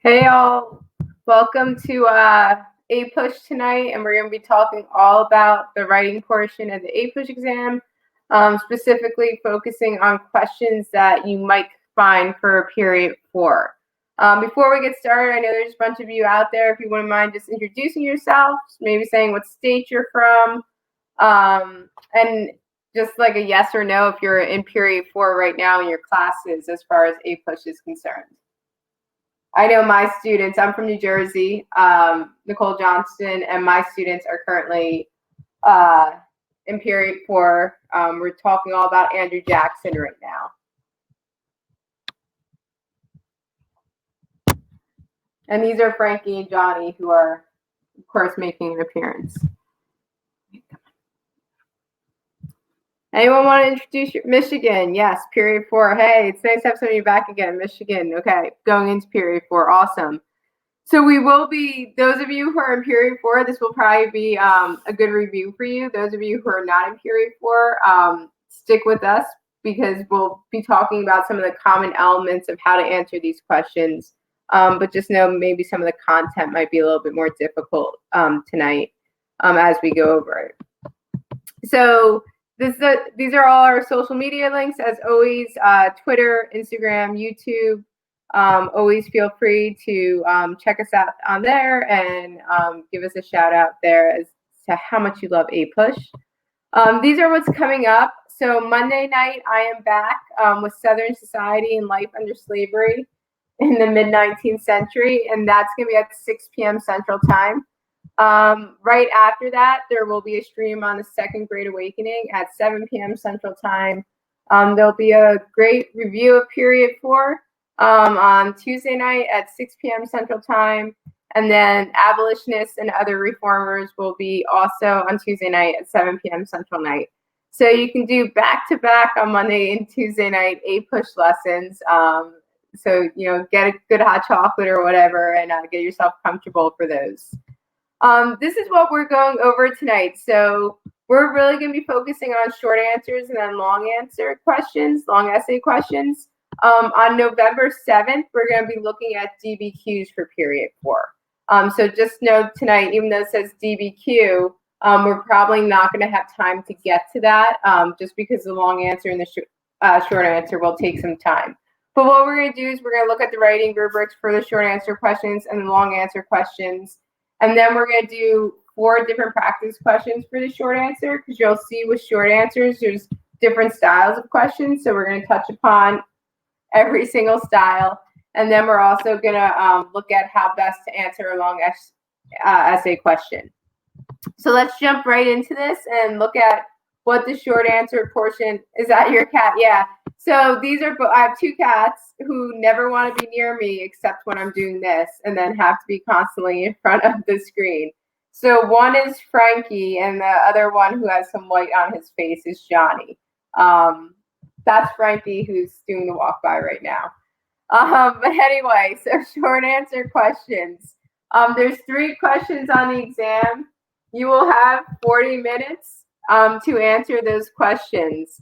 Hey all, welcome to APUSH tonight, and we're going to be talking all about the writing portion of the APUSH exam, specifically focusing on questions that you might find for period 4. Before we get started, I know there's a bunch of you out there. If you wouldn't mind just introducing yourself, maybe saying what state you're from, and just like a yes or no if you're in period 4 right now in your classes as far as APUSH is concerned. I know my students, I'm from New Jersey, Nicole Johnston, and my students are currently in period 4. We're talking all about Andrew Jackson right now. And these are Frankie and Johnny, who are, of course, making an appearance. Anyone want to introduce Michigan? Yes, period 4. Hey, it's nice to have some of you back again. Michigan. Okay, going into period 4. Awesome. So we will be, those of you who are in period 4, this will probably be a good review for you. Those of you who are not in period 4, stick with us because we'll be talking about some of the common elements of how to answer these questions. But just know maybe some of the content might be a little bit more difficult tonight as we go over it. So these are all our social media links, as always, Twitter, Instagram, YouTube. Always feel free to check us out on there and give us a shout out there as to how much you love APUSH. These are what's coming up. So Monday night, I am back with Southern Society and Life Under Slavery in the mid-19th century, and that's going to be at 6 p.m. Central Time. Right after that, there will be a stream on the Second Great Awakening at 7 p.m. Central Time. There'll be a great review of period 4 on Tuesday night at 6 p.m. Central Time. And then abolitionists and other reformers will be also on Tuesday night at 7 p.m. Central night. So you can do back-to-back on Monday and Tuesday night APUSH lessons. So, get a good hot chocolate or whatever and get yourself comfortable for those. This is what we're going over tonight. So we're really going to be focusing on short answers and then long answer questions, long essay questions. On November 7th, we're going to be looking at DBQs for period 4. So just know tonight, even though it says DBQ, we're probably not going to have time to get to that just because the long answer and the short answer will take some time. But what we're going to do is we're going to look at the writing rubrics for the short answer questions and the long answer questions. And then we're going to do 4 different practice questions for the short answer, because you'll see with short answers, there's different styles of questions. So we're going to touch upon every single style. And then we're also going to look at how best to answer a long essay question. So let's jump right into this and look at what the short answer portion, is that your cat? Yeah. So I have 2 cats who never want to be near me except when I'm doing this, and then have to be constantly in front of the screen. So one is Frankie, and the other one who has some white on his face is Johnny. That's Frankie who's doing the walk by right now. But anyway, so short answer questions. There's 3 questions on the exam. You will have 40 minutes to answer those questions.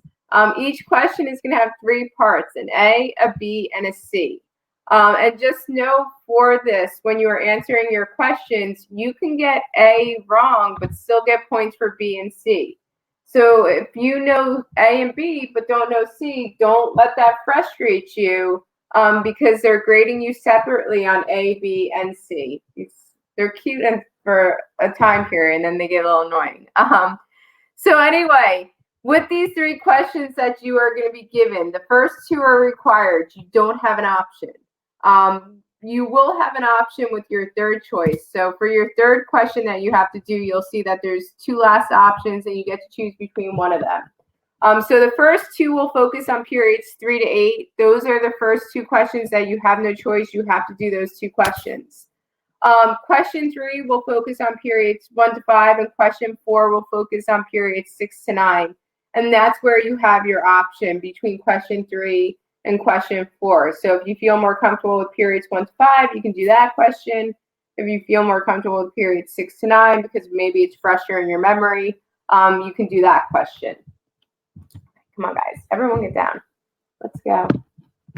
Each question is going to have 3 parts, an A, a B, and a C. And just know for this, when you are answering your questions, you can get A wrong, but still get points for B and C. So if you know A and B, but don't know C, don't let that frustrate you because they're grading you separately on A, B, and C. They're cute and for a time period, and then they get a little annoying. So anyway, with these 3 questions that you are going to be given, the first 2 are required. You don't have an option. You will have an option with your 3rd choice. So for your 3rd question that you have to do, you'll see that there's 2 last options and you get to choose between one of them. So the first 2 will focus on periods 3 to 8. Those are the first 2 questions that you have no choice. You have to do those 2 questions. Question 3 will focus on periods 1 to 5, and question 4 will focus on periods 6 to 9. And that's where you have your option between question 3 and question 4. So if you feel more comfortable with periods 1 to 5, you can do that question. If you feel more comfortable with periods 6 to 9, because maybe it's fresher in your memory, you can do that question. Come on, guys. Everyone get down. Let's go.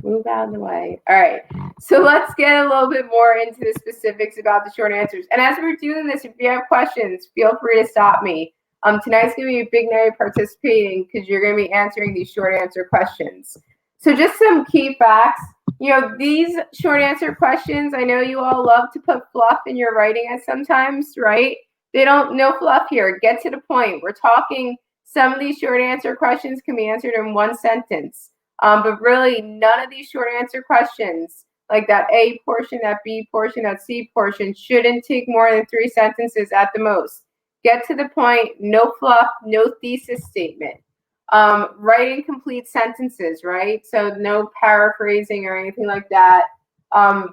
Move out of the way. All right. So let's get a little bit more into the specifics about the short answers. And as we're doing this, if you have questions, feel free to stop me. Tonight's going to be a big night participating because you're going to be answering these short answer questions. So just some key facts. You know, these short answer questions, I know you all love to put fluff in your writing at sometimes, right? They don't, no fluff here. Get to the point. We're talking, some of these short answer questions can be answered in one sentence. But really, none of these short answer questions, like that A portion, that B portion, that C portion, shouldn't take more than 3 sentences at the most. Get to the point, no fluff, no thesis statement. Writing complete sentences, right? So no paraphrasing or anything like that.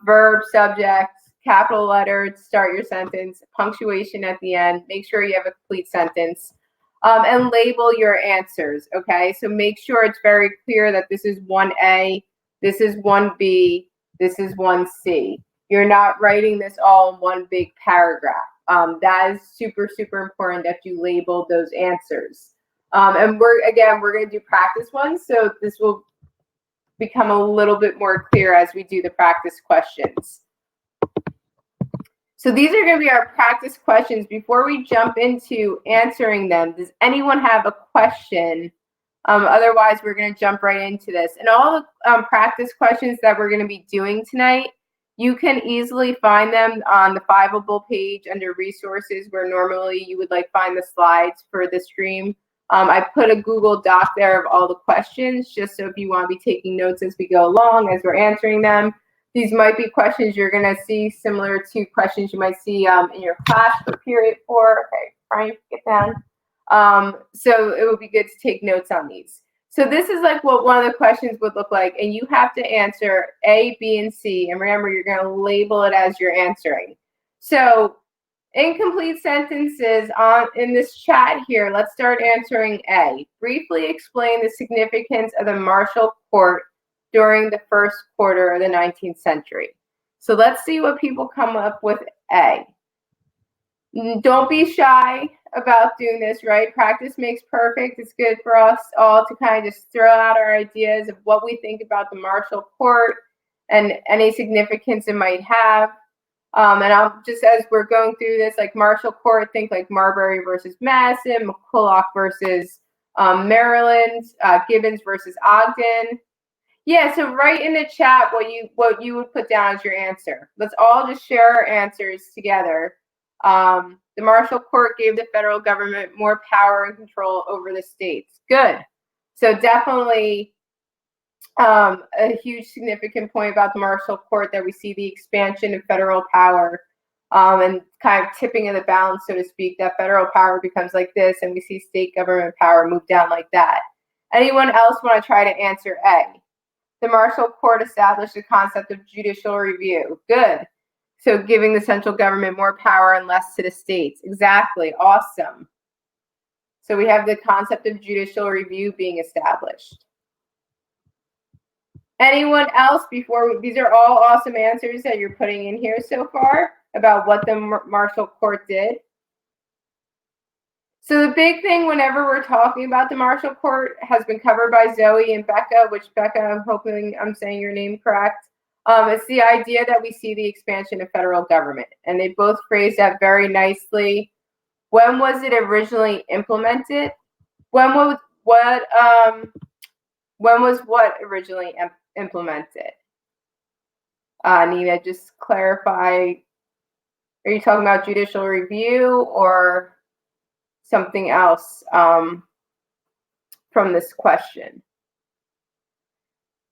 Verb, subject, capital letter to start your sentence, punctuation at the end. Make sure you have a complete sentence. And label your answers, okay? So make sure it's very clear that this is 1A, this is 1B, this is 1C. You're not writing this all in one big paragraph. That is super, super important that you label those answers. And we're going to do practice ones, so this will become a little bit more clear as we do the practice questions. So these are going to be our practice questions. Before we jump into answering them, does anyone have a question? Otherwise, we're going to jump right into this. And all the practice questions that we're going to be doing tonight, you can easily find them on the Fiveable page under resources, where normally you would like find the slides for the stream. I put a Google Doc there of all the questions, just so if you want to be taking notes as we go along, as we're answering them. These might be questions you're going to see similar to questions you might see in your class for period 4. Okay, Brian, get down. So it would be good to take notes on these. So this is like what one of the questions would look like, and you have to answer A, B, and C. And remember, you're going to label it as you're answering. So incomplete sentences in this chat here. Let's start answering A. Briefly explain the significance of the Marshall Court during the first quarter of the 19th century. So let's see what people come up with A. Don't be shy about doing this, right? Practice makes perfect. It's good for us all to kind of just throw out our ideas of what we think about the Marshall Court and any significance it might have. And I'll just, as we're going through this, like Marshall Court, think like Marbury versus Madison, McCulloch versus Maryland, Gibbons versus Ogden. Yeah, so write in the chat what you would put down as your answer. Let's all just share our answers together. The Marshall Court gave the federal government more power and control over the states. Good. So definitely a huge significant point about the Marshall Court, that we see the expansion of federal power and kind of tipping of the balance, so to speak, that federal power becomes like this and we see state government power move down like that. Anyone else want to try to answer A? The Marshall Court established the concept of judicial review. Good. So giving the central government more power and less to the states. Exactly. Awesome. So we have the concept of judicial review being established. Anyone else these are all awesome answers that you're putting in here so far about what the Marshall Court did. So the big thing whenever we're talking about the Marshall Court has been covered by Zoe and Becca, which Becca, I'm hoping I'm saying your name correct. It's the idea that we see the expansion of federal government, and they both phrased that very nicely. When was it originally implemented? When was what originally implemented? Nina, just clarify. Are you talking about judicial review or something else from this question?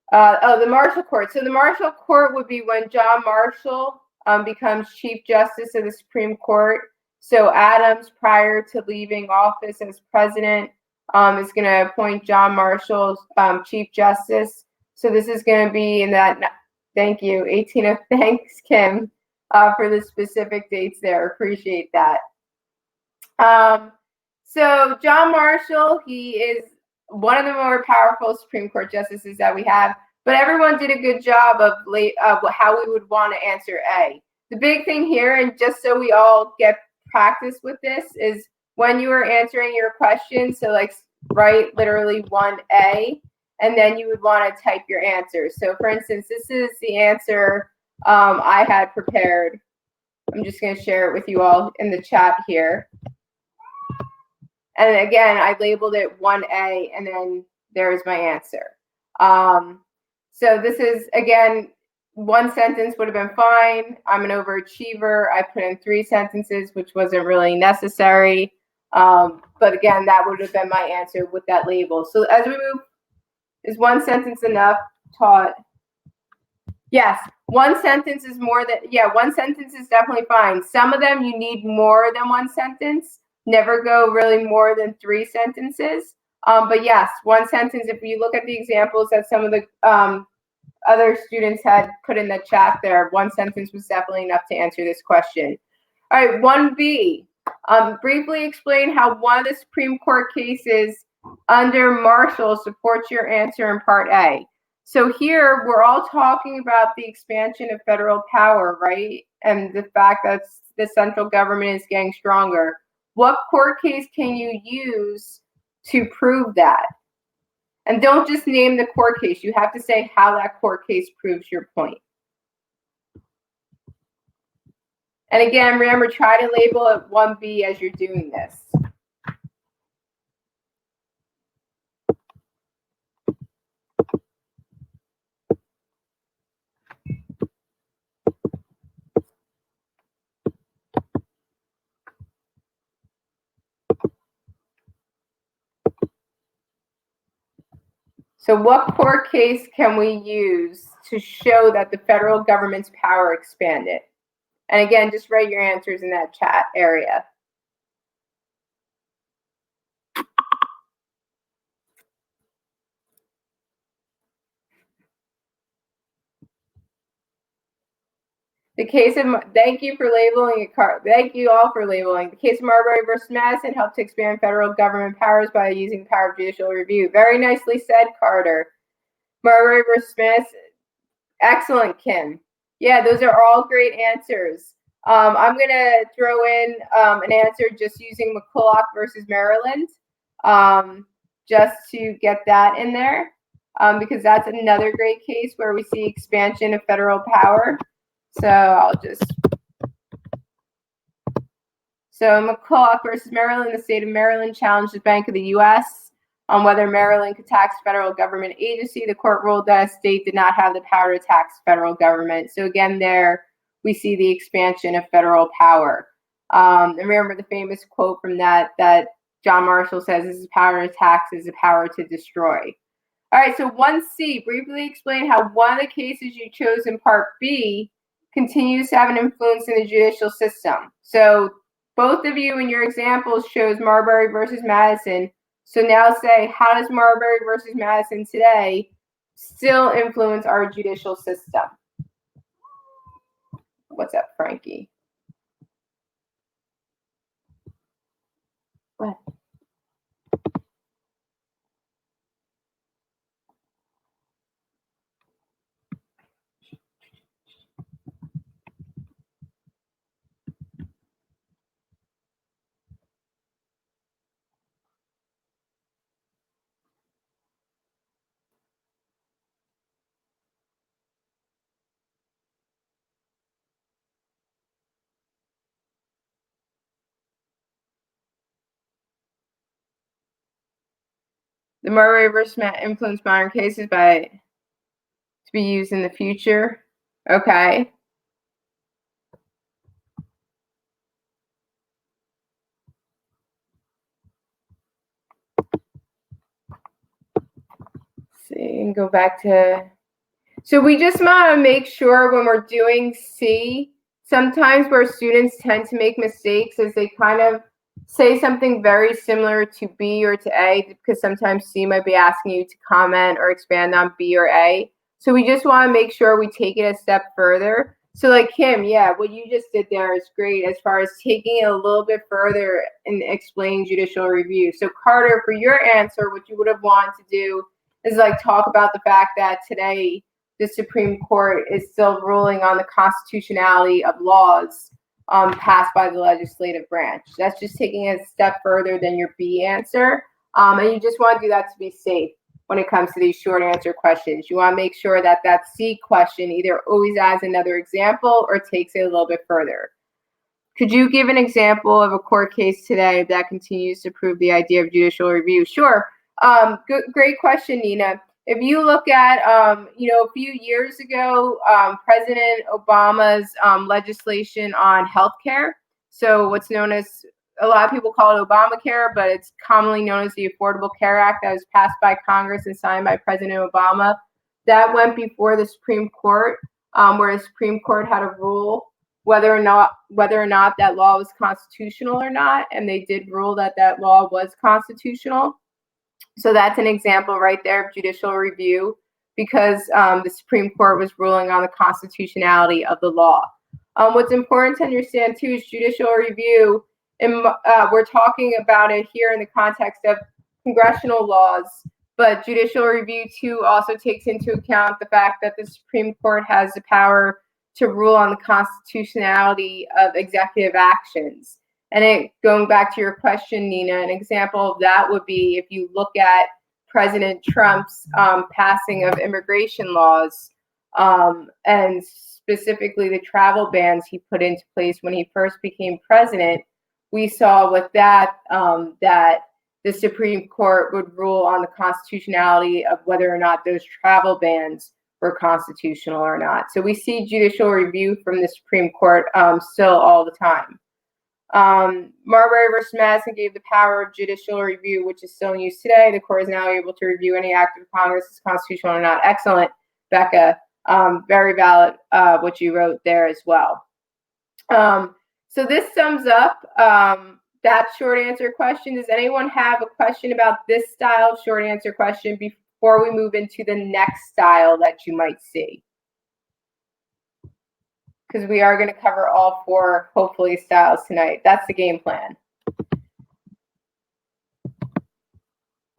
The Marshall Court. So the Marshall Court would be when John Marshall becomes Chief Justice of the Supreme Court. So Adams, prior to leaving office as president, is going to appoint John Marshall Chief Justice. So this is going to be in that, thank you, 18 – thanks, Kim, for the specific dates there. Appreciate that. So John Marshall, he is one of the more powerful Supreme Court justices that we have, but everyone did a good job of how we would want to answer A. The big thing here, and just so we all get practice with this, is when you are answering your question, so like write literally 1A, and then you would want to type your answer. So for instance, this is the answer I had prepared. I'm just going to share it with you all in the chat here. And again, I labeled it 1A, and then there's my answer. So this is, again, one sentence would have been fine. I'm an overachiever. I put in 3 sentences, which wasn't really necessary. But again, that would have been my answer with that label. So as we move, is one sentence enough? Taught. Yes, one sentence is more than, yeah, one sentence is definitely fine. Some of them you need more than one sentence. Never go really more than 3 sentences. But yes, one sentence, if you look at the examples that some of the other students had put in the chat there, one sentence was definitely enough to answer this question. All right, 1B. Briefly explain how one of the Supreme Court cases under Marshall supports your answer in Part A. So here, we're all talking about the expansion of federal power, right? And the fact that the central government is getting stronger. What court case can you use to prove that? And don't just name the court case. You have to say how that court case proves your point. And again, remember, try to label it 1B as you're doing this. So what court case can we use to show that the federal government's power expanded? And again, just write your answers in that chat area. The case of, thank you for labeling it, thank you all for labeling. The case of Marbury versus Madison helped to expand federal government powers by using the power of judicial review. Very nicely said, Carter. Marbury versus Madison, excellent, Kim. Yeah, those are all great answers. I'm going to throw in an answer just using McCulloch versus Maryland, just to get that in there, because that's another great case where we see expansion of federal power. So I'll just, so McCulloch versus Maryland, the state of Maryland challenged the Bank of the U.S. on whether Maryland could tax federal government agency. The court ruled that a state did not have the power to tax federal government. So again, there we see the expansion of federal power. And remember the famous quote from that John Marshall says, "This is power to tax, is a power to destroy." All right, so 1C, briefly explain how one of the cases you chose in Part B continues to have an influence in the judicial system. So both of you in your examples chose Marbury versus Madison. So now say, how does Marbury versus Madison today still influence our judicial system? What's up, Frankie? What? The Marbury versus Madison influenced modern cases to be used in the future. Okay. See, and go back to, so we just want to make sure when we're doing C, sometimes where students tend to make mistakes is they kind of say something very similar to B or to A, because sometimes C might be asking you to comment or expand on B or A. So we just want to make sure we take it a step further. So like Kim, yeah, what you just did there is great as far as taking it a little bit further and explaining judicial review. So Carter, for your answer, what you would have wanted to do is like talk about the fact that today the Supreme Court is still ruling on the constitutionality of laws passed by the legislative branch. That's just taking it a step further than your B answer. And you just want to do that to be safe. when it comes to these short answer questions. You want to make sure that that C question either always adds another example or takes it a little bit further. Could you give an example of a court case today that continues to prove the idea of judicial review? Sure. Great question, Nina. If you look at, a few years ago, President Obama's legislation on healthcare, so what's known as, a lot of people call it Obamacare, but it's commonly known as the Affordable Care Act, that was passed by Congress and signed by President Obama. That went before the Supreme Court, where the Supreme Court had a rule whether or not that law was constitutional or not, and they did rule that that law was constitutional. So that's an example right there of judicial review, because the Supreme Court was ruling on the constitutionality of the law. What's important to understand too is judicial review, and we're talking about it here in the context of congressional laws, but judicial review too also takes into account the fact that the Supreme Court has the power to rule on the constitutionality of executive actions. And going back to your question, Nina, an example of that would be if you look at President Trump's passing of immigration laws, and specifically the travel bans he put into place when he first became president. We saw with that that the Supreme Court would rule on the constitutionality of whether or not those travel bans were constitutional or not. So we see judicial review from the Supreme Court still all the time. Marbury versus Madison gave the power of judicial review, which is still in use today. The court is now able to review any act of Congress as constitutional or not. Excellent, Becca. Very valid what you wrote there as well. So this sums up that short answer question. Does anyone have a question about this style of short answer question before we move into the next style that you might see? Because we are going to cover all four, hopefully, styles tonight. That's the game plan.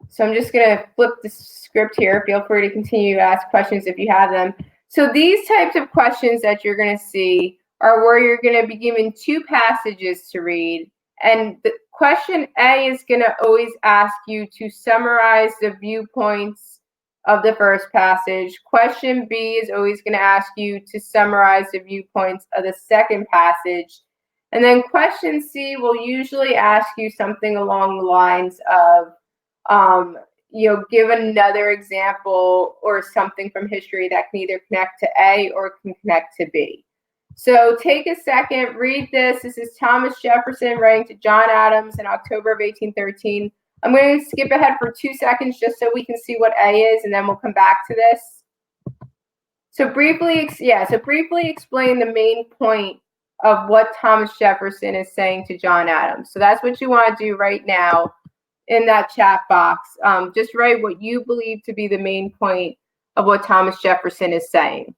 So I'm just going to flip the script here. Feel free to continue to ask questions if you have them. So these types of questions that you're going to see are where you're going to be given two passages to read. And the question A is going to always ask you to summarize the viewpoints of the first passage. Question B is always going to ask you to summarize the viewpoints of the second passage. And then question C will usually ask you something along the lines of, give another example or something from history that can either connect to A or can connect to B. So take a second, read this. This is Thomas Jefferson writing to John Adams in October of 1813. I'm going to skip ahead for 2 seconds just so we can see what A is, and then we'll come back to this. So briefly explain the main point of what Thomas Jefferson is saying to John Adams. So that's what you want to do right now in that chat box. Just write what you believe to be the main point of what Thomas Jefferson is saying.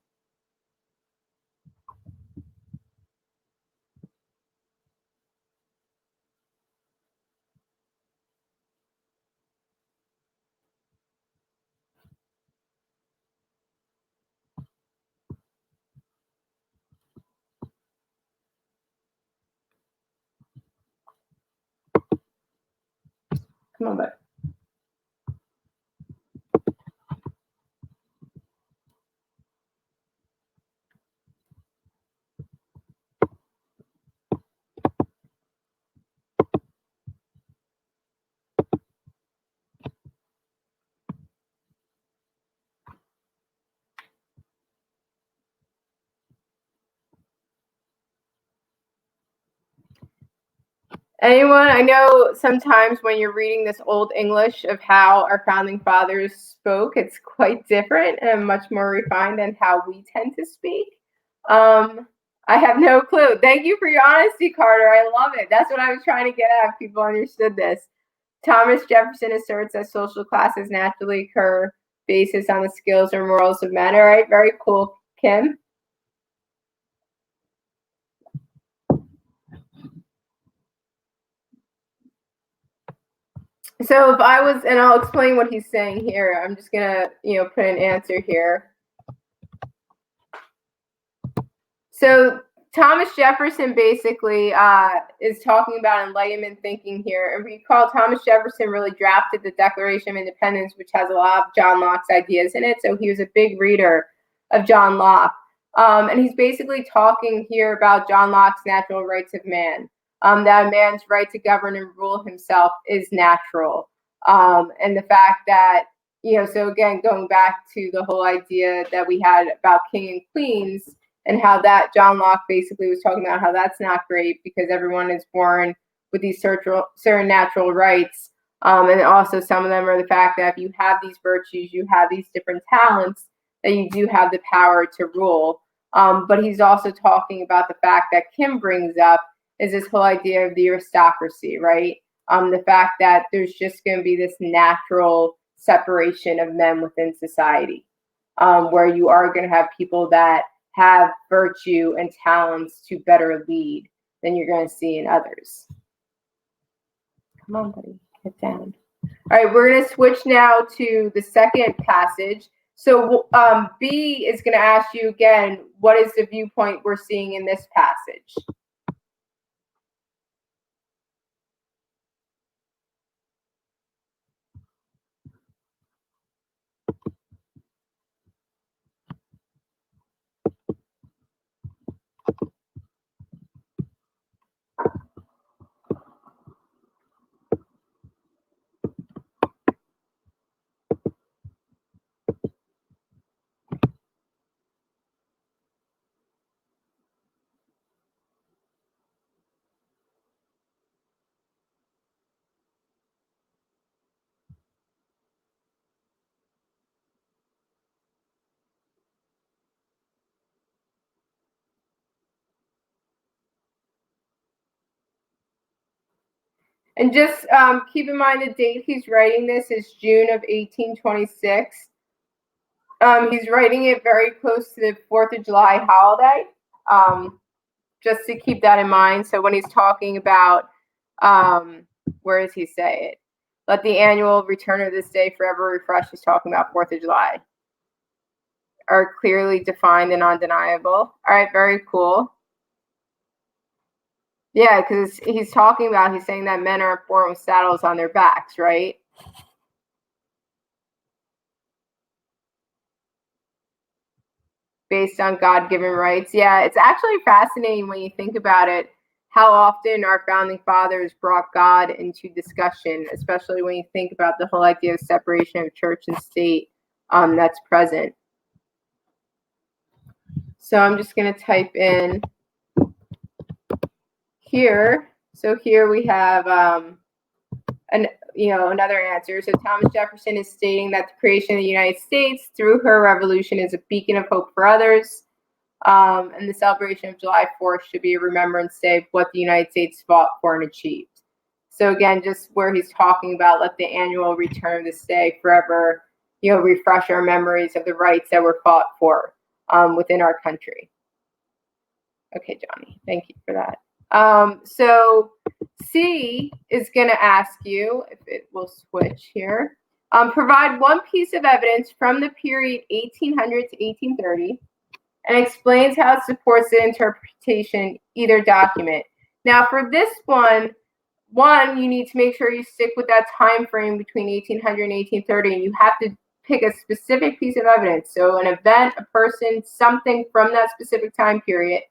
Come on, bud. Anyone? I know sometimes when you're reading this old English of how our founding fathers spoke, it's quite different and much more refined than how we tend to speak. I have no clue. Thank you for your honesty, Carter. I love it. That's what I was trying to get at if people understood this. Thomas Jefferson asserts that social classes naturally occur based on the skills or morals of men. All right, very cool, Kim. So if I was, and I'll explain what he's saying here. I'm just gonna, put an answer here. So Thomas Jefferson basically is talking about Enlightenment thinking here. And recall, Thomas Jefferson really drafted the Declaration of Independence, which has a lot of John Locke's ideas in it. So he was a big reader of John Locke. And he's basically talking here about John Locke's natural rights of man, that a man's right to govern and rule himself is natural. And the fact that, so again, going back to the whole idea that we had about king and queens, and how that John Locke basically was talking about how that's not great because everyone is born with these certain natural rights. And also some of them are the fact that if you have these virtues, you have these different talents, that you do have the power to rule. But he's also talking about the fact that Kim brings up is this whole idea of the aristocracy, right? The fact that there's just going to be this natural separation of men within society, where you are going to have people that have virtue and talents to better lead than you're going to see in others. Come on, buddy, get down. All right, we're going to switch now to the second passage. So B is going to ask you again, what is the viewpoint we're seeing in this passage? And just keep in mind the date he's writing this is June of 1826. He's writing it very close to the 4th of July holiday, just to keep that in mind. So when he's talking about, where does he say it? Let the annual return of this day forever refresh. He's talking about 4th of July. Are clearly defined and undeniable. All right, very cool. Yeah, because he's saying that men are born with saddles on their backs, right? Based on God-given rights. Yeah, it's actually fascinating when you think about it, how often our founding fathers brought God into discussion, especially when you think about the whole idea of separation of church and state that's present. So I'm just going to type in here. So here we have another answer. So Thomas Jefferson is stating that the creation of the United States through her revolution is a beacon of hope for others. And the celebration of July 4th should be a remembrance day of what the United States fought for and achieved. So again, just where he's talking about let the annual return of this day forever, refresh our memories of the rights that were fought for within our country. Okay, Johnny, thank you for that. So C is going to ask you, if it will switch here, provide one piece of evidence from the period 1800 to 1830 and explains how it supports the interpretation either document. Now for this one, you need to make sure you stick with that time frame between 1800 and 1830, and you have to pick a specific piece of evidence. So an event, a person, something from that specific time period.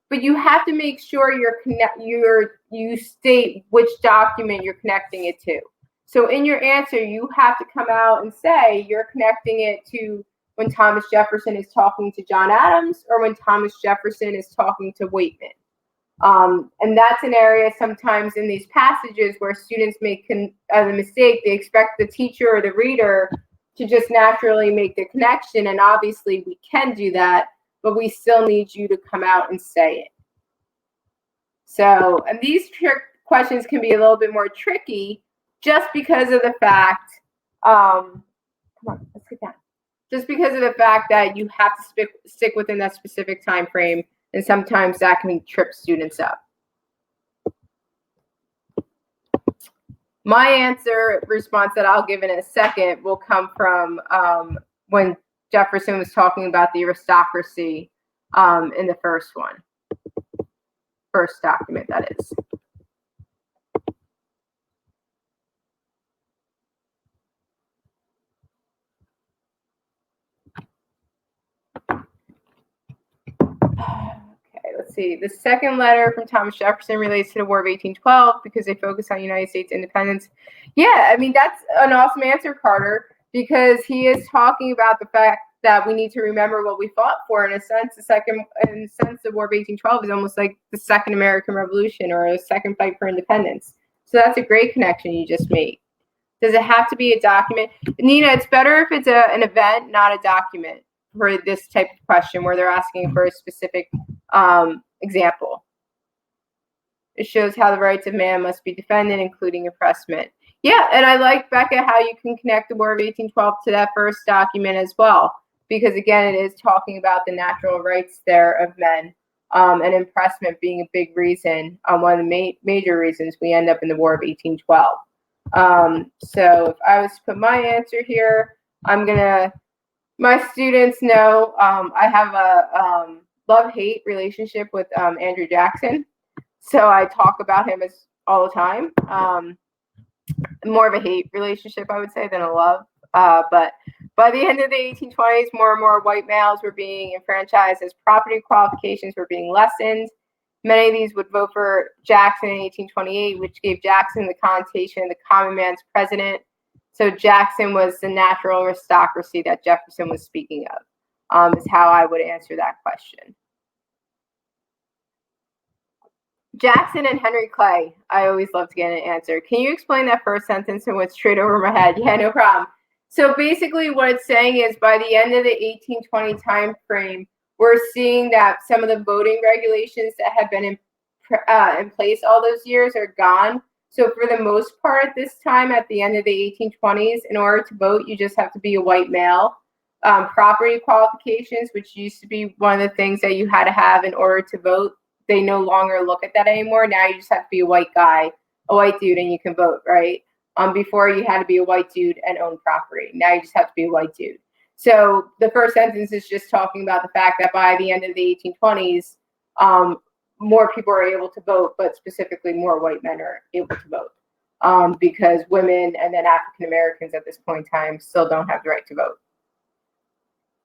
But you have to make sure you state which document you're connecting it to. So in your answer, you have to come out and say you're connecting it to when Thomas Jefferson is talking to John Adams or when Thomas Jefferson is talking to Waitman. And that's an area sometimes in these passages where students make a mistake. They expect the teacher or the reader to just naturally make the connection. And obviously we can do that, but we still need you to come out and say it. So, and these questions can be a little bit more tricky just because of the fact, come on, let's get down. Just because of the fact that you have to stick within that specific time frame, and sometimes that can trip students up. My answer response that I'll give in a second will come from when Jefferson was talking about the aristocracy in the first one. first document, that is. Okay, let's see. The second letter from Thomas Jefferson relates to the War of 1812 because they focus on United States independence. Yeah, I mean, that's an awesome answer, Carter, because he is talking about the fact that we need to remember what we fought for. In a sense, the War of 1812 is almost like the second American Revolution or a second fight for independence. So that's a great connection you just made. Does it have to be a document? Nina, it's better if it's an event, not a document, for this type of question where they're asking for a specific example. It shows how the rights of man must be defended, including oppressment. Yeah, and I like, Becca, how you can connect the War of 1812 to that first document as well, because again, it is talking about the natural rights there of men, and oppressment being a big reason, one of the major reasons we end up in the War of 1812. So if I was to put my answer here, my students know I have a love-hate relationship with Andrew Jackson. So I talk about him all the time. More of a hate relationship, I would say, than a love. But by the end of the 1820s, more and more white males were being enfranchised as property qualifications were being lessened. Many of these would vote for Jackson in 1828, which gave Jackson the connotation of the common man's president. So Jackson was the natural aristocracy that Jefferson was speaking of, is how I would answer that question. Jackson and Henry Clay. I always love to get an answer. Can you explain that first sentence and went straight over my head? Yeah, no problem. So basically what it's saying is by the end of the 1820 time frame, we're seeing that some of the voting regulations that have been in place all those years are gone. So for the most part, this time at the end of the 1820s, in order to vote, you just have to be a white male. Property qualifications, which used to be one of the things that you had to have in order to vote, they no longer look at that anymore. Now you just have to be a white guy, a white dude, and you can vote, right? Before you had to be a white dude and own property. Now you just have to be a white dude. So the first sentence is just talking about the fact that by the end of the 1820s, more people are able to vote, but specifically more white men are able to vote, because women and then African Americans at this point in time still don't have the right to vote.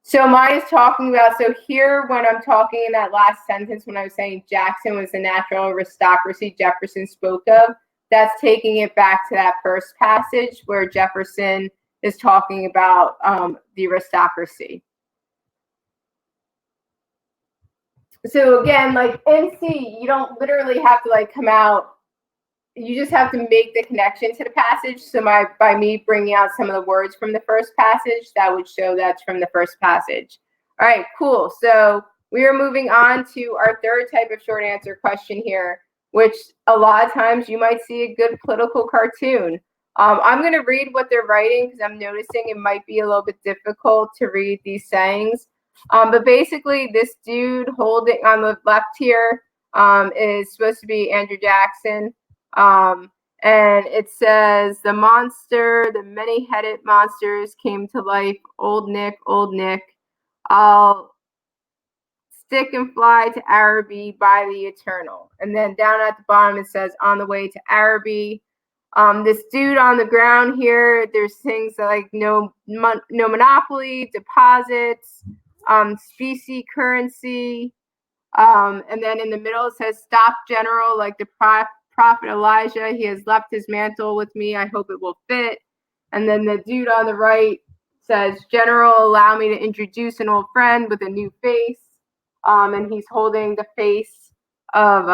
So mine is talking about, so here when I'm talking in that last sentence, when I was saying Jackson was the natural aristocracy Jefferson spoke of, that's taking it back to that first passage where Jefferson is talking about the aristocracy. So again, like NC, you don't literally have to like come out, you just have to make the connection to the passage. So by me bringing out some of the words from the first passage, that would show that's from the first passage. All right, cool. So we are moving on to our third type of short answer question here, which a lot of times you might see a good political cartoon. I'm going to read what they're writing because I'm noticing it might be a little bit difficult to read these sayings. But basically, this dude holding on the left here is supposed to be Andrew Jackson. And it says, the many-headed monsters came to life. Old Nick, I'll stick and fly to Araby by the eternal. And then down at the bottom, it says, on the way to Araby. This dude on the ground here, there's things like no monopoly, deposits, specie currency. And then in the middle, it says, stop general, like the prophet Elijah. He has left his mantle with me. I hope it will fit. And then the dude on the right says, general, allow me to introduce an old friend with a new face. And he's holding the face of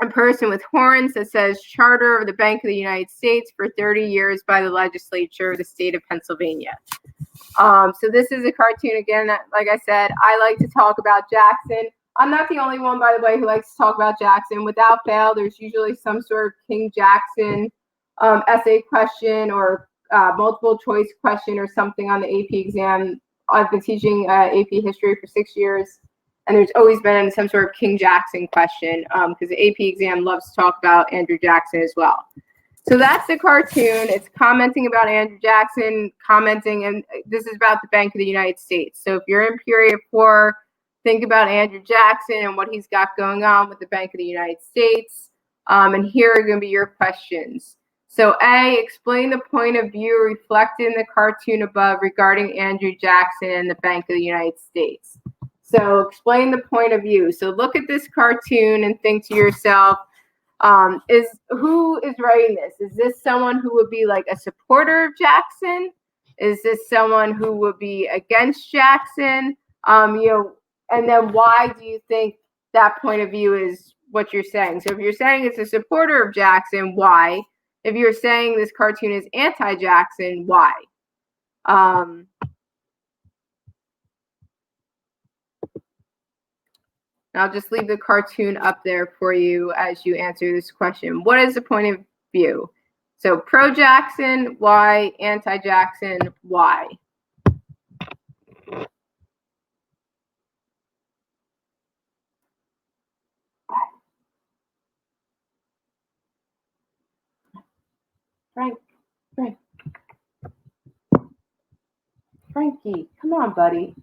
a person with horns that says Charter of the Bank of the United States for 30 years by the legislature of the state of Pennsylvania. So this is a cartoon again. Like I said, I like to talk about Jackson. I'm not the only one, by the way, who likes to talk about Jackson. Without fail, there's usually some sort of King Jackson essay question or multiple choice question or something on the AP exam. I've been teaching AP history for 6 years, and there's always been some sort of King Jackson question because the AP exam loves to talk about Andrew Jackson as well. So that's the cartoon. It's commenting about Andrew Jackson, and this is about the Bank of the United States. So if you're in period 4, think about Andrew Jackson and what he's got going on with the Bank of the United States. And here are going to be your questions. So A, explain the point of view reflected in the cartoon above regarding Andrew Jackson and the Bank of the United States. So explain the point of view. So look at this cartoon and think to yourself, who is writing this? Is this someone who would be like a supporter of Jackson? Is this someone who would be against Jackson? And then why do you think that point of view is what you're saying? So if you're saying it's a supporter of Jackson, why? If you're saying this cartoon is anti-Jackson, why? I'll just leave the cartoon up there for you as you answer this question. What is the point of view? So pro-Jackson, why? Anti-Jackson, why? Frankie, come on, buddy.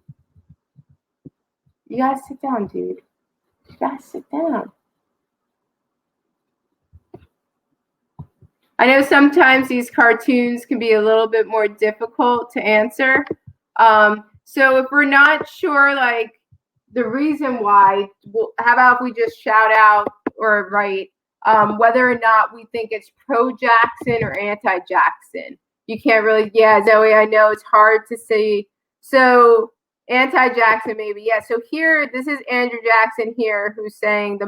You gotta sit down, dude. You gotta sit down. I know sometimes these cartoons can be a little bit more difficult to answer. So if we're not sure, like, the reason why, how about we just shout out or write whether or not we think it's pro-Jackson or anti-Jackson. You can't really, yeah, Zoe, I know it's hard to say. So anti-Jackson, maybe, yeah. So here, this is Andrew Jackson here who's saying the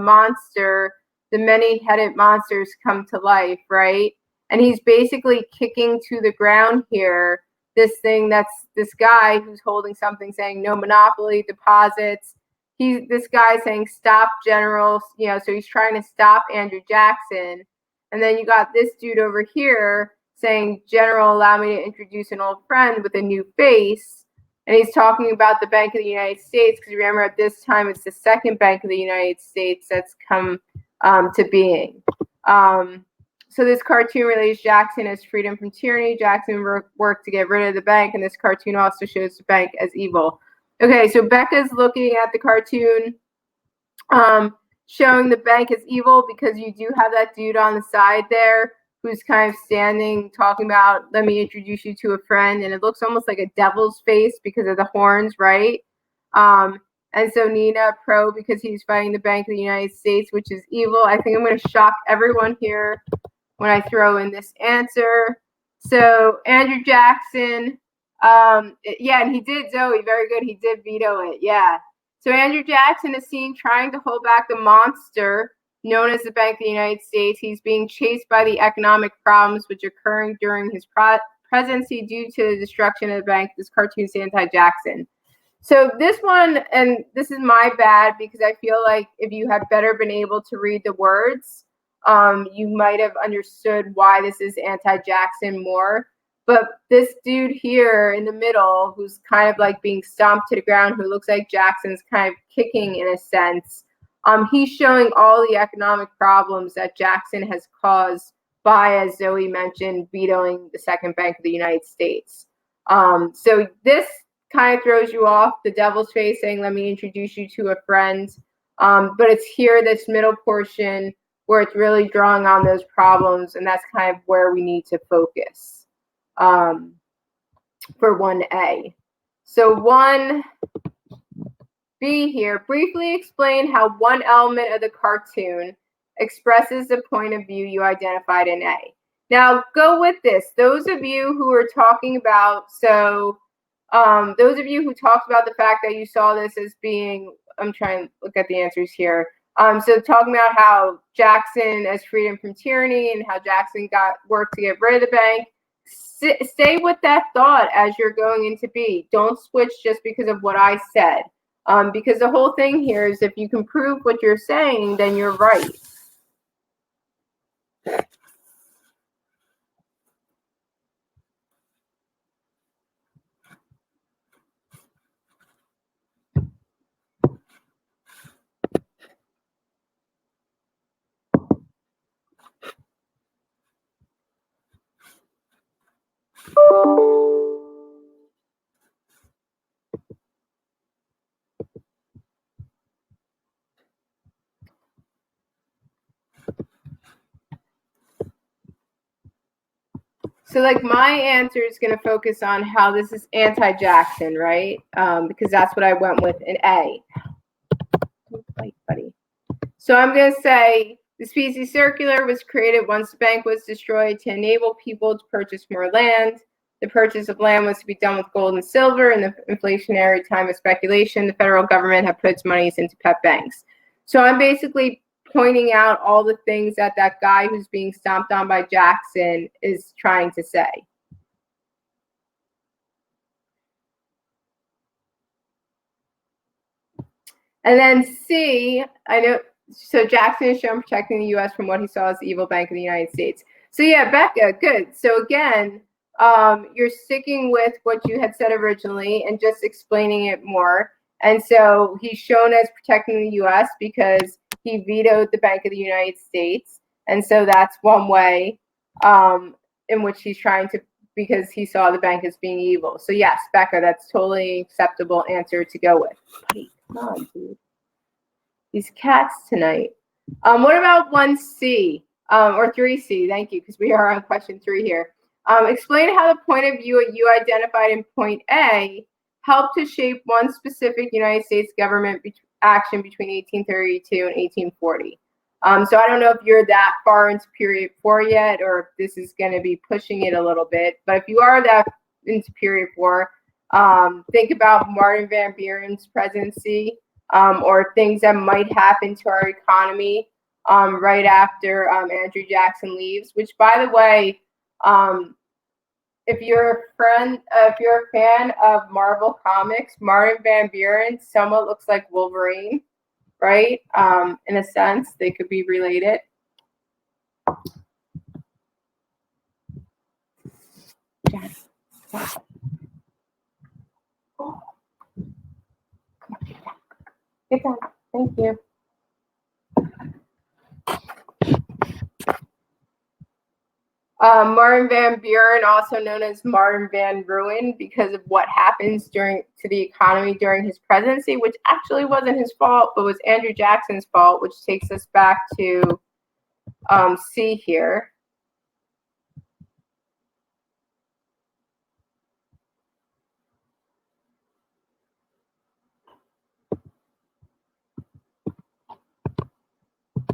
many-headed monsters come to life, right? And he's basically kicking to the ground here this thing that's this guy who's holding something saying no monopoly deposits. This guy saying stop general, so he's trying to stop Andrew Jackson. And then you got this dude over here saying, General, allow me to introduce an old friend with a new face. And he's talking about the Bank of the United States, because remember at this time it's the second Bank of the United States that's come to being. So this cartoon relates Jackson as freedom from tyranny. Jackson worked to get rid of the bank, and this cartoon also shows the bank as evil. Okay, so Becca's looking at the cartoon showing the bank as evil because you do have that dude on the side there who's kind of standing talking about, let me introduce you to a friend, and it looks almost like a devil's face because of the horns, right? And so Nina, pro, because he's fighting the Bank of the United States, which is evil. I think I'm going to shock everyone here when I throw in this answer. So Andrew Jackson, yeah, and he did, Zoe, very good. He did veto it, yeah. So Andrew Jackson is seen trying to hold back the monster known as the Bank of the United States. He's being chased by the economic problems which are occurring during his presidency due to the destruction of the bank. This cartoon's anti-Jackson. So this one, and this is my bad because I feel like if you had better been able to read the words, you might have understood why this is anti-Jackson more. But this dude here in the middle, who's kind of like being stomped to the ground, who looks like Jackson's kind of kicking in a sense, he's showing all the economic problems that Jackson has caused by, as Zoe mentioned, vetoing the second Bank of the United States. So this kind of throws you off, the devil's face saying, let me introduce you to a friend. But it's here, this middle portion, where it's really drawing on those problems, and that's kind of where we need to focus for 1A. So 1B here, briefly explain how one element of the cartoon expresses the point of view you identified in A. Now, go with this. Those of you who are talking about, those of you who talked about the fact that you saw this as being, I'm trying to look at the answers here. So talking about how Jackson as freedom from tyranny and how Jackson worked to get rid of the bank. Stay with that thought as you're going into B. Don't switch just because of what I said. Because the whole thing here is if you can prove what you're saying, then you're right. So like my answer is going to focus on how this is anti-Jackson, right? Because that's what I went with in A. Don't fight, buddy. So I'm going to say the specie circular was created once the bank was destroyed to enable people to purchase more land. The purchase of land was to be done with gold and silver. In the inflationary time of speculation, the federal government had put its monies into pet banks. So I'm basically pointing out all the things that that guy who's being stomped on by Jackson is trying to say. And then C, I know, so Jackson is shown protecting the U.S. from what he saw as the evil Bank of the United States. So yeah, Becca, good. So again, you're sticking with what you had said originally and just explaining it more. And so he's shown as protecting the U.S. because he vetoed the Bank of the United States. And so that's one way in which he's trying to, because he saw the bank as being evil. So yes, Becca, that's totally acceptable answer to go with. Buddy, come on, dude. These cats tonight. What about 1C or 3C? Thank you, because we are on question 3 here. Explain how the point of view you identified in point A helped to shape one specific United States government action between 1832 and 1840. So I don't know if you're that far into period 4 yet, or if this is going to be pushing it a little bit. But if you are that into period 4, think about Martin Van Buren's presidency, or things that might happen to our economy right after Andrew Jackson leaves. Which, by the way, if you're a fan of Marvel Comics, Martin Van Buren somewhat looks like Wolverine, right? In a sense, they could be related. Yes. Oh. Get down. Thank you. Martin Van Buren, also known as Martin Van Ruin, because of what happens to the economy during his presidency, which actually wasn't his fault, but was Andrew Jackson's fault, which takes us back to C here.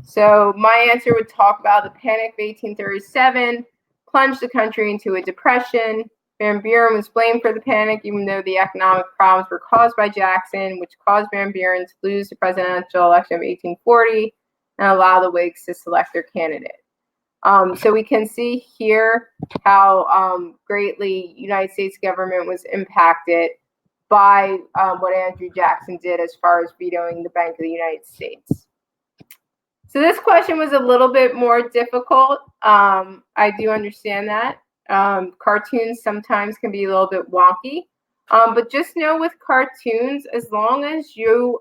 So my answer would talk about the Panic of 1837, plunged the country into a depression. Van Buren was blamed for the panic, even though the economic problems were caused by Jackson, which caused Van Buren to lose the presidential election of 1840 and allow the Whigs to select their candidate. So we can see here how greatly United States government was impacted by what Andrew Jackson did as far as vetoing the Bank of the United States. So this question was a little bit more difficult. I do understand that. Cartoons sometimes can be a little bit wonky. But just know with cartoons, as long as you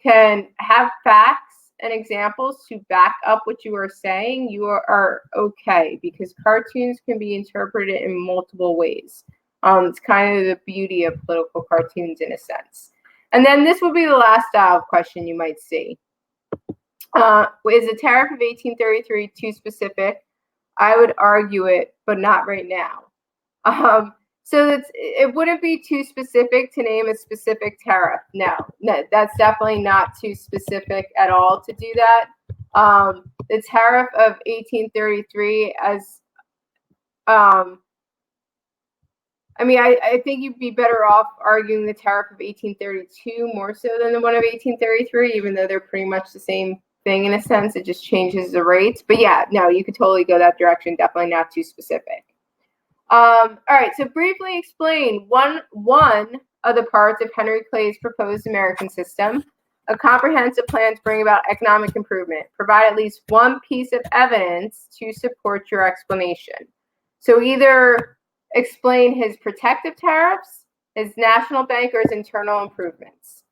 can have facts and examples to back up what you are saying, you are okay, because cartoons can be interpreted in multiple ways. It's kind of the beauty of political cartoons in a sense. And then this will be the last style of question you might see. Is the tariff of 1833 too specific? I would argue it, but not right now. So it wouldn't be too specific to name a specific tariff. No, that's definitely not too specific at all to do that. The tariff of 1833 as, I think you'd be better off arguing the tariff of 1832 more so than the one of 1833, even though they're pretty much the same thing in a sense. It just changes the rates. But yeah, no, you could totally go that direction. Definitely not too specific. All right, so briefly explain one of the parts of Henry Clay's proposed American system, a comprehensive plan to bring about economic improvement. Provide at least one piece of evidence to support your explanation. So either explain his protective tariffs, his national bank, or his internal improvements.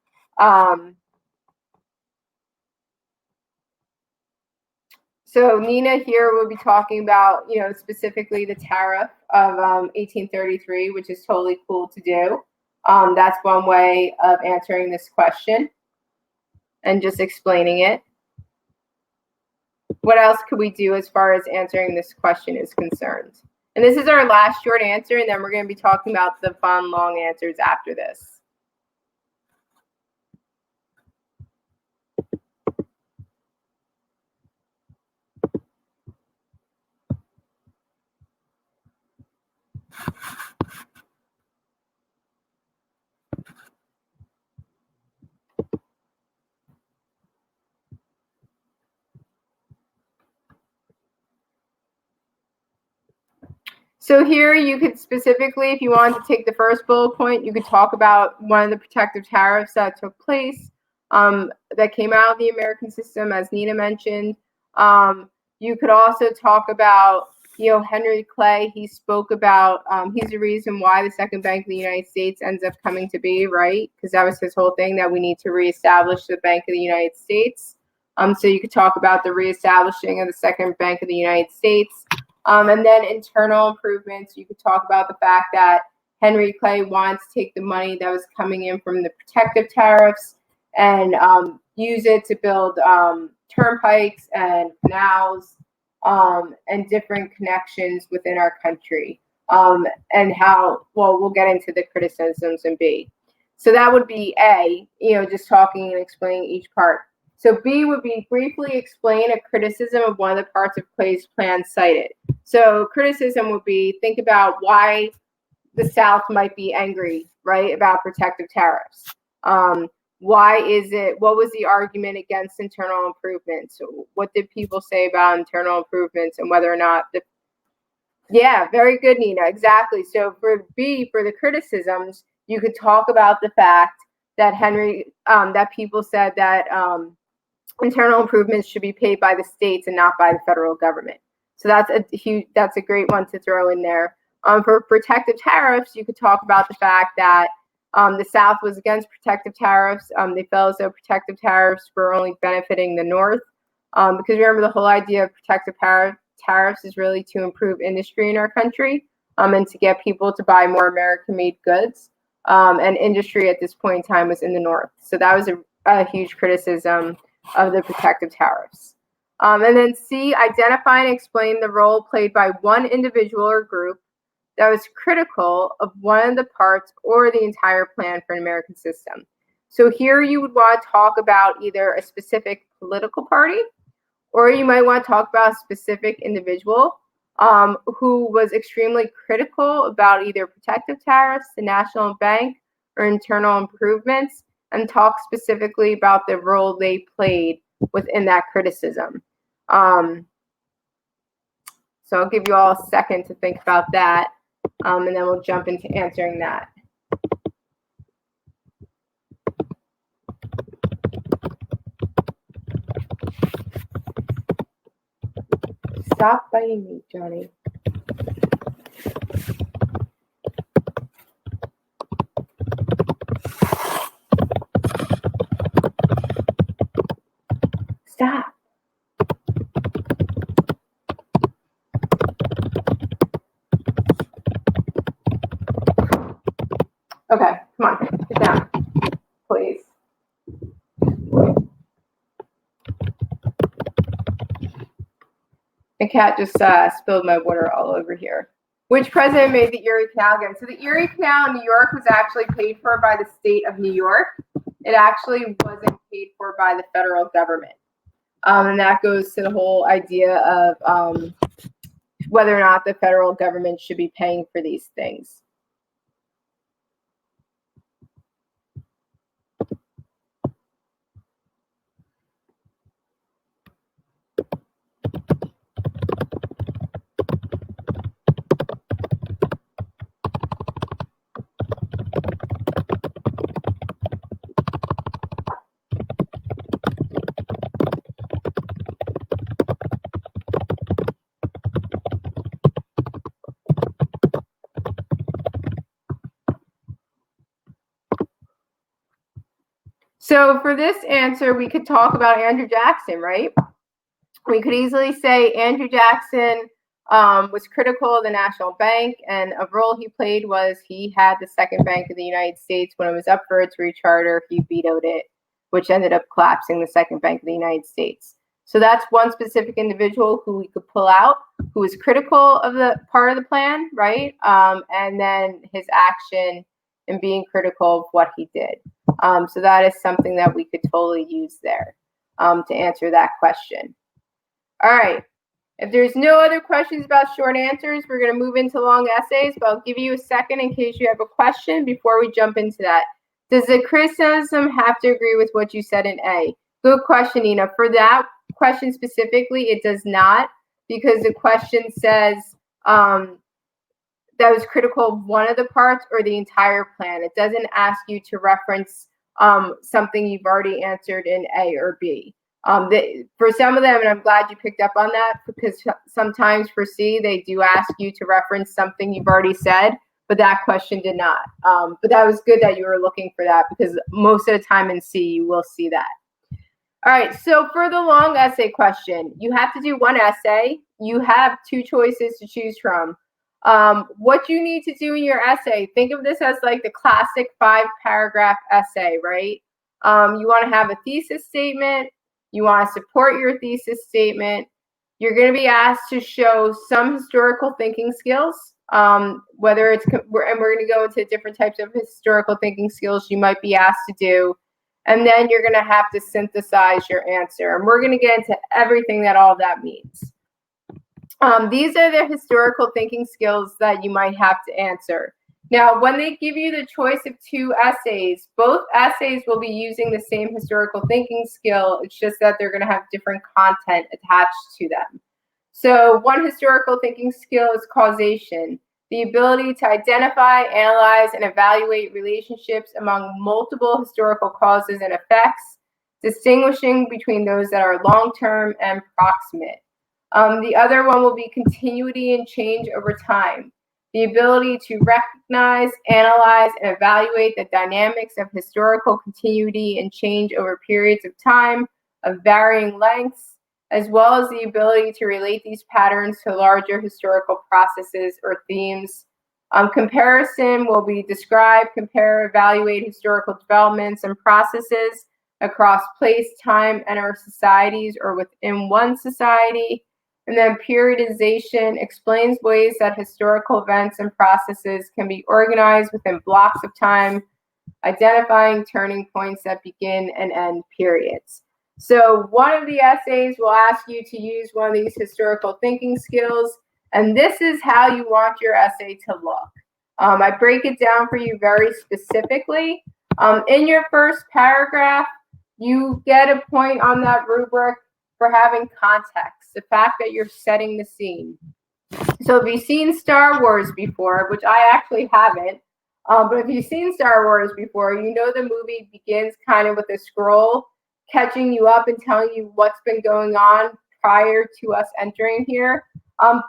So Nina here will be talking about, specifically the tariff of 1833, which is totally cool to do. That's one way of answering this question and just explaining it. What else could we do as far as answering this question is concerned? And this is our last short answer, and then we're going to be talking about the fun long answers after this. So here you could specifically, if you wanted to take the first bullet point, you could talk about one of the protective tariffs that took place that came out of the American system, as Nina mentioned. You could also talk about, Henry Clay. He spoke about, he's the reason why the Second Bank of the United States ends up coming to be, right? Because that was his whole thing, that we need to reestablish the Bank of the United States. So you could talk about the reestablishing of the Second Bank of the United States. And then internal improvements, you could talk about the fact that Henry Clay wanted to take the money that was coming in from the protective tariffs and use it to build turnpikes and canals and different connections within our country. And how, well, we'll get into the criticisms in B. So that would be A, just talking and explaining each part. So B would be briefly explain a criticism of one of the parts of Clay's plan cited. So criticism would be think about why the South might be angry, right, about protective tariffs. Why is it, what was the argument against internal improvements? What did people say about internal improvements and whether or not yeah, very good, Nina, exactly. So for B, for the criticisms, you could talk about the fact that that people said that internal improvements should be paid by the states and not by the federal government. So that's a great one to throw in there. For protective tariffs, you could talk about the fact that the South was against protective tariffs. They felt as though protective tariffs were only benefiting the North. Because remember, the whole idea of protective tariffs is really to improve industry in our country and to get people to buy more American-made goods. And industry at this point in time was in the North. So that was a huge criticism of the protective tariffs. And then C, identify and explain the role played by one individual or group that was critical of one of the parts or the entire plan for an American system. So here you would want to talk about either a specific political party, or you might want to talk about a specific individual who was extremely critical about either protective tariffs, the national bank, or internal improvements, and talk specifically about the role they played within that criticism. So I'll give you all a second to think about that, and then we'll jump into answering that. Stop biting me, Johnny. Stop. Okay, come on, sit down, please. The cat just spilled my water all over here. Which president made the Erie Canal again? So the Erie Canal in New York was actually paid for by the state of New York. It actually wasn't paid for by the federal government. And that goes to the whole idea of whether or not the federal government should be paying for these things. So for this answer, we could talk about Andrew Jackson, right? We could easily say Andrew Jackson was critical of the national bank, and a role he played was he had the Second Bank of the United States. When it was up for its recharter, he vetoed it, which ended up collapsing the Second Bank of the United States. So that's one specific individual who we could pull out, who is critical of the part of the plan, right? And then his action and being critical of what he did. So that is something that we could totally use there to answer that question. All right. If there's no other questions about short answers, we're going to move into long essays, but I'll give you a second in case you have a question before we jump into that. Does the criticism have to agree with what you said in A? Good question, Nina. For that question specifically, it does not, because the question says that was critical of one of the parts or the entire plan. It doesn't ask you to reference something you've already answered in A or B. For some of them, and I'm glad you picked up on that, because sometimes for C, they do ask you to reference something you've already said, but that question did not. But that was good that you were looking for that, because most of the time in C, you will see that. All right, so for the long essay question, you have to do one essay. You have two choices to choose from. What you need to do in your essay, think of this as like the classic 5-paragraph essay, right? You want to have a thesis statement. You want to support your thesis statement. You're going to be asked to show some historical thinking skills, whether it's, and we're going to go into different types of historical thinking skills you might be asked to do. And then you're going to have to synthesize your answer. And we're going to get into everything that all that means. These are the historical thinking skills that you might have to answer. Now, when they give you the choice of two essays, both essays will be using the same historical thinking skill. It's just that they're going to have different content attached to them. So one historical thinking skill is causation, the ability to identify, analyze, and evaluate relationships among multiple historical causes and effects, distinguishing between those that are long-term and proximate. The other one will be continuity and change over time. The ability to recognize, analyze, and evaluate the dynamics of historical continuity and change over periods of time of varying lengths, as well as the ability to relate these patterns to larger historical processes or themes. Comparison will be describe, compare, evaluate historical developments and processes across place, time, and our societies or within one society. And then periodization explains ways that historical events and processes can be organized within blocks of time, identifying turning points that begin and end periods. So one of the essays will ask you to use one of these historical thinking skills, and this is how you want your essay to look. I break it down for you very specifically. In your first paragraph, you get a point on that rubric for having context, the fact that you're setting the scene. So if you've seen Star Wars before, which I actually haven't, but if you've seen Star Wars before, you know the movie begins kind of with a scroll catching you up and telling you what's been going on prior to us entering here.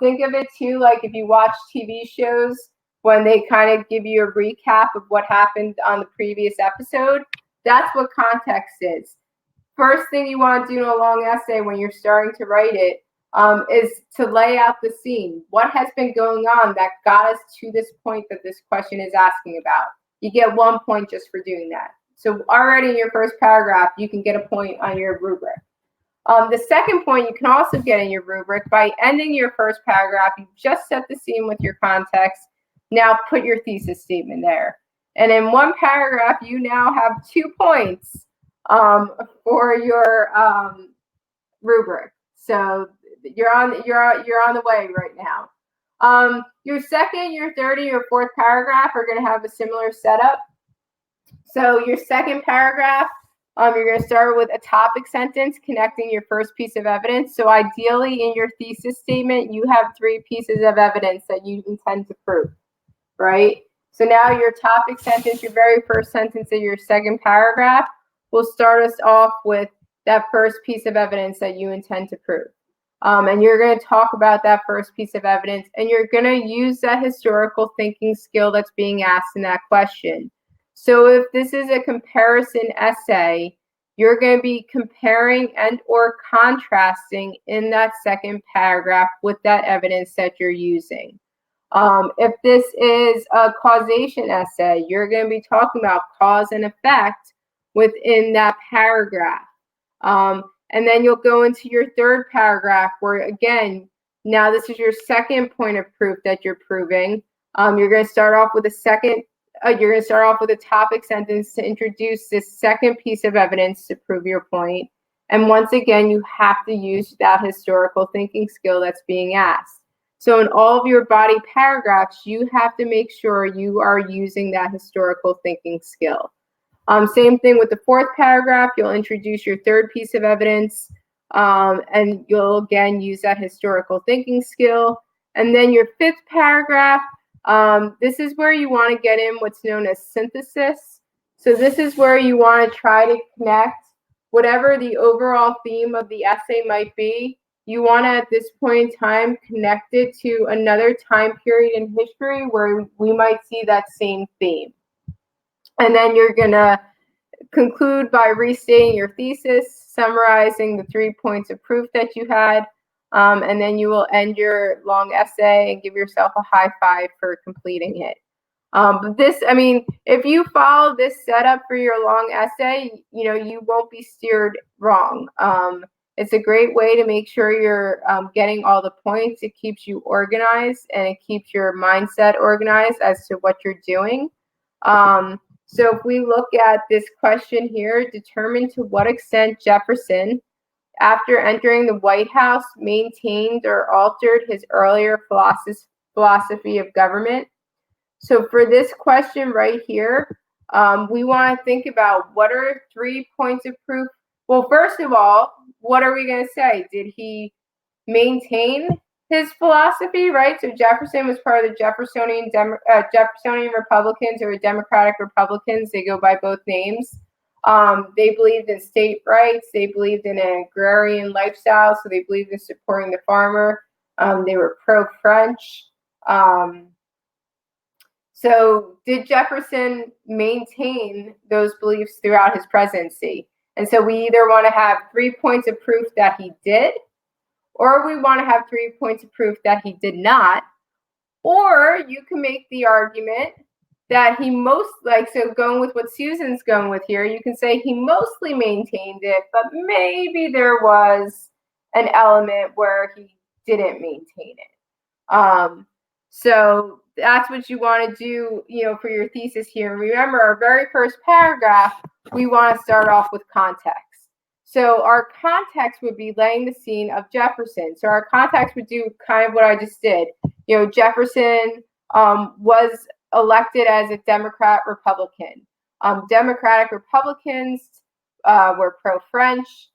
Think of it too, like if you watch TV shows when they kind of give you a recap of what happened on the previous episode. That's what context is. First thing you want to do in a long essay when you're starting to write it is to lay out the scene. What has been going on that got us to this point that this question is asking about? You get 1 point just for doing that. So already in your first paragraph, you can get a point on your rubric. The second point you can also get in your rubric by ending your first paragraph. You've just set the scene with your context. Now put your thesis statement there. And in one paragraph, you now have 2 points for your rubric. So you're on the way right now. Your second, your third, and your fourth paragraph are going to have a similar setup. So your second paragraph, you're going to start with a topic sentence connecting your first piece of evidence. So ideally in your thesis statement, you have 3 pieces of evidence that you intend to prove, right? So now your topic sentence, your very first sentence of your second paragraph will start us off with that first piece of evidence that you intend to prove. And you're going to talk about that first piece of evidence, and you're going to use that historical thinking skill that's being asked in that question. So if this is a comparison essay, you're going to be comparing and or contrasting in that second paragraph with that evidence that you're using. If this is a causation essay, you're going to be talking about cause and effect within that paragraph. And then you'll go into your third paragraph where, again, now this is your second point of proof that you're proving. You're going to start off with a topic sentence to introduce this second piece of evidence to prove your point. And once again, you have to use that historical thinking skill that's being asked. So in all of your body paragraphs, you have to make sure you are using that historical thinking skill. Same thing with the fourth paragraph. You'll introduce your third piece of evidence, and you'll again use that historical thinking skill. And then your fifth paragraph, this is where you want to get in what's known as synthesis. So this is where you want to try to connect whatever the overall theme of the essay might be. You want to, at this point in time, connect it to another time period in history where we might see that same theme. And then you're going to conclude by restating your thesis, summarizing the 3 points of proof that you had, and then you will end your long essay and give yourself a high five for completing it. But this, I mean, if you follow this setup for your long essay, you won't be steered wrong. It's a great way to make sure you're getting all the points. It keeps you organized, and it keeps your mindset organized as to what you're doing. So if we look at this question here, determine to what extent Jefferson, after entering the White House, maintained or altered his earlier philosophy of government. So for this question right here, we want to think about what are 3 points of proof. Well, first of all, what are we going to say? Did he maintain his philosophy, right? So Jefferson was part of the Jeffersonian Republicans or Democratic Republicans. They go by both names. They believed in state rights. They believed in an agrarian lifestyle, so they believed in supporting the farmer. They were pro-French. So did Jefferson maintain those beliefs throughout his presidency? And so we either want to have 3 points of proof that he did, or we want to have 3 points of proof that he did not. Or you can make the argument that he so going with what Susan's going with here, you can say he mostly maintained it, but maybe there was an element where he didn't maintain it. So that's what you want to do, for your thesis here. And remember, our very first paragraph, we want to start off with context. So our context would be laying the scene of Jefferson. So our context would do kind of what I just did. Jefferson was elected as a Democrat-Republican. Democratic Republicans were pro-French.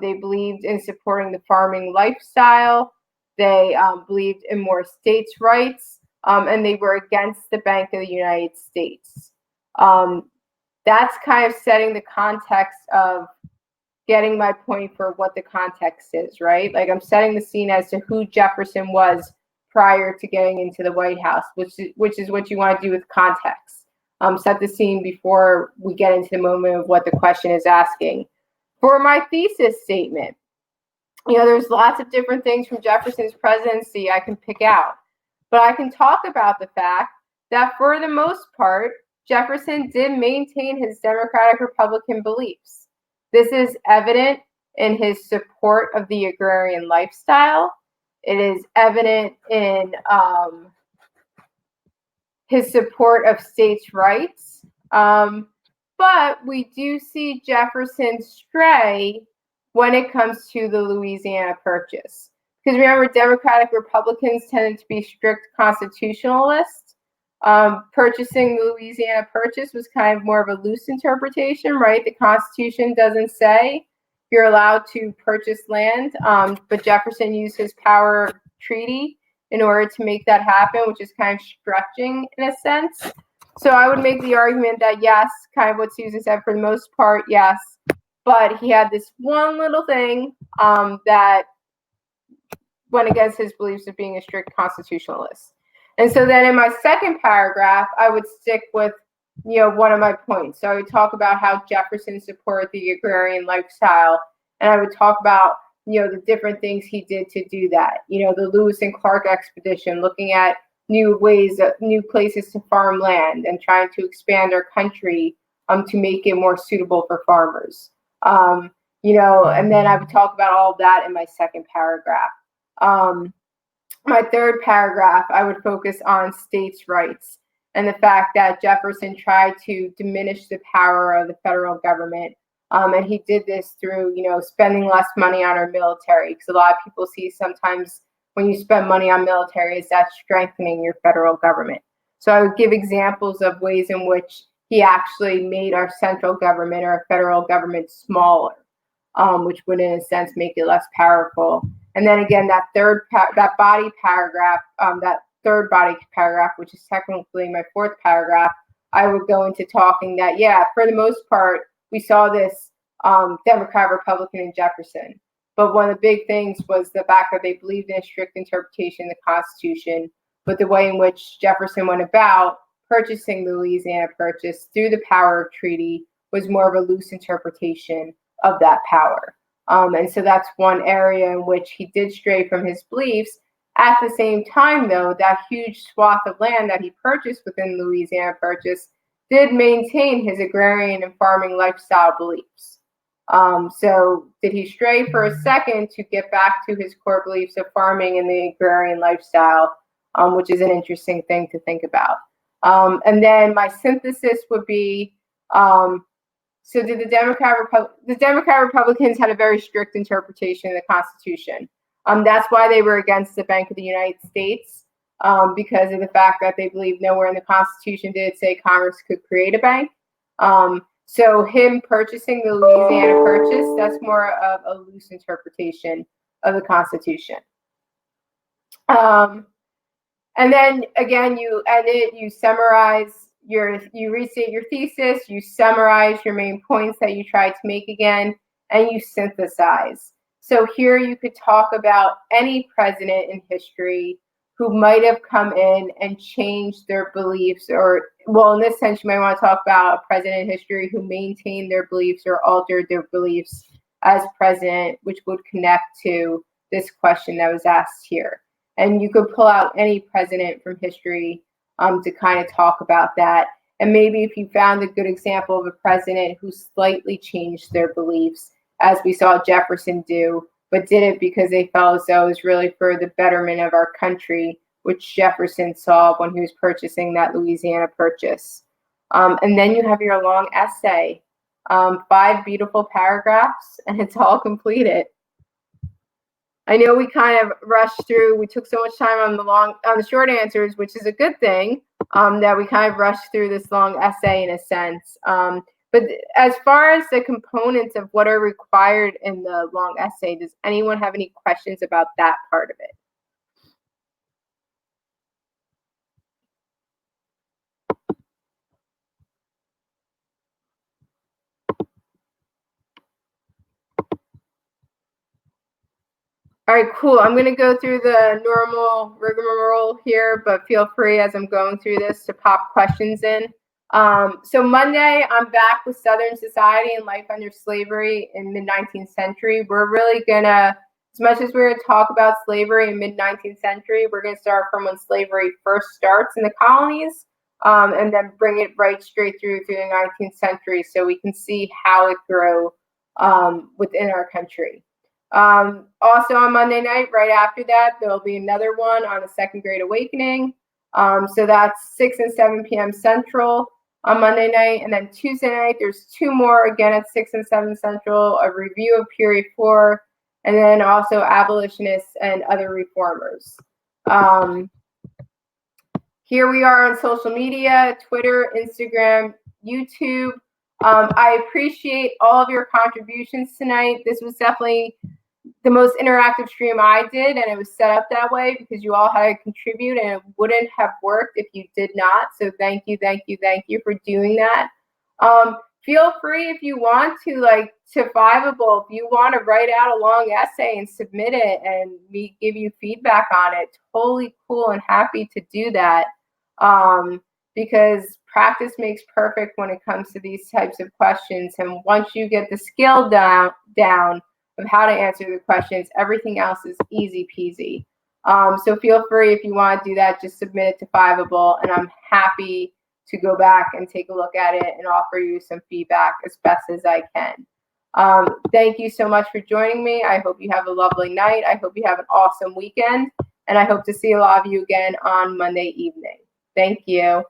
They believed in supporting the farming lifestyle. They believed in more states' rights, and they were against the Bank of the United States. That's kind of setting the context of getting my point for what the context is, right? Like I'm setting the scene as to who Jefferson was prior to getting into the White House, which is what you want to do with context. Set the scene before we get into the moment of what the question is asking. For my thesis statement, there's lots of different things from Jefferson's presidency I can pick out, but I can talk about the fact that for the most part, Jefferson did maintain his Democratic Republican beliefs. This is evident in his support of the agrarian lifestyle. It is evident in his support of states' rights. But we do see Jefferson stray when it comes to the Louisiana Purchase. Because remember, Democratic Republicans tended to be strict constitutionalists. Purchasing the Louisiana Purchase was kind of more of a loose interpretation, right? The Constitution doesn't say you're allowed to purchase land, but Jefferson used his power of treaty in order to make that happen, which is kind of stretching in a sense. So I would make the argument that yes, kind of what Susan said, for the most part, yes, but he had this one little thing that went against his beliefs of being a strict constitutionalist. And so then in my second paragraph, I would stick with, one of my points. So I would talk about how Jefferson supported the agrarian lifestyle. And I would talk about, the different things he did to do that. The Lewis and Clark expedition, looking at new places to farm land and trying to expand our country to make it more suitable for farmers. and then I would talk about all of that in my second paragraph. My third paragraph, I would focus on states' rights and the fact that Jefferson tried to diminish the power of the federal government. And he did this through, spending less money on our military, because a lot of people see sometimes when you spend money on military, is that strengthening your federal government. So I would give examples of ways in which he actually made our central government or our federal government smaller, which would, in a sense, make it less powerful. And then again, that third body paragraph, which is technically my fourth paragraph, I would go into talking that, for the most part, we saw this Democrat, Republican, and Jefferson. But one of the big things was the fact that they believed in a strict interpretation of the Constitution, but the way in which Jefferson went about purchasing the Louisiana Purchase through the power of treaty was more of a loose interpretation of that power. And so that's one area in which he did stray from his beliefs. At the same time, though, that huge swath of land that he purchased within the Louisiana Purchase did maintain his agrarian and farming lifestyle beliefs. So did he stray for a second to get back to his core beliefs of farming and the agrarian lifestyle, which is an interesting thing to think about. And then my synthesis would be, so did the Democrat Republicans had a very strict interpretation of the Constitution. That's why they were against the Bank of the United States, because of the fact that they believed nowhere in the Constitution did it say Congress could create a bank. So him purchasing the Louisiana Purchase, that's more of a loose interpretation of the Constitution. And then again, you edit, you summarize you restate your thesis, you summarize your main points that you tried to make again, and you synthesize. So here you could talk about any president in history who might have come in and changed their beliefs, or, well, in this sense, you might want to talk about a president in history who maintained their beliefs or altered their beliefs as president, which would connect to this question that was asked here. And you could pull out any president from history to kind of talk about that. And maybe if you found a good example of a president who slightly changed their beliefs, as we saw Jefferson do, but did it because they felt as though it was really for the betterment of our country, which Jefferson saw when he was purchasing that Louisiana Purchase. And then you have your long essay, 5 beautiful paragraphs, and it's all completed. I know we kind of rushed through. We took so much time on the short answers, which is a good thing, that we kind of rushed through this long essay in a sense. But as far as the components of what are required in the long essay, does anyone have any questions about that part of it? All right, cool. I'm going to go through the normal rigmarole here, but feel free as I'm going through this to pop questions in. So Monday, I'm back with Southern Society and Life Under Slavery in mid-19th century. We're really going to, as much as we're going to talk about slavery in mid-19th century, we're going to start from when slavery first starts in the colonies, and then bring it right straight through the 19th century so we can see how it grew within our country. Also on Monday night, right after that, there'll be another one on the Second Great Awakening. So that's 6 and 7 p.m. Central on Monday night. And then Tuesday night, there's 2 more, again at 6 and 7 Central, a review of Period 4, and then also abolitionists and other reformers. Here we are on social media, Twitter, Instagram, YouTube. I appreciate all of your contributions tonight. This was definitely the most interactive stream I did, and it was set up that way because you all had to contribute, and it wouldn't have worked if you did not. So thank you for doing that. Feel free if you want to, like to Fiveable, if you want to write out a long essay and submit it and we give you feedback on it, totally cool and happy to do that. Because practice makes perfect when it comes to these types of questions. And once you get the skill down of how to answer the questions, everything else is easy peasy. So feel free if you want to do that, just submit it to Fiveable, and I'm happy to go back and take a look at it and offer you some feedback as best as I can. Thank you so much for joining me. I hope you have a lovely night. I hope you have an awesome weekend. And I hope to see a lot of you again on Monday evening. Thank you.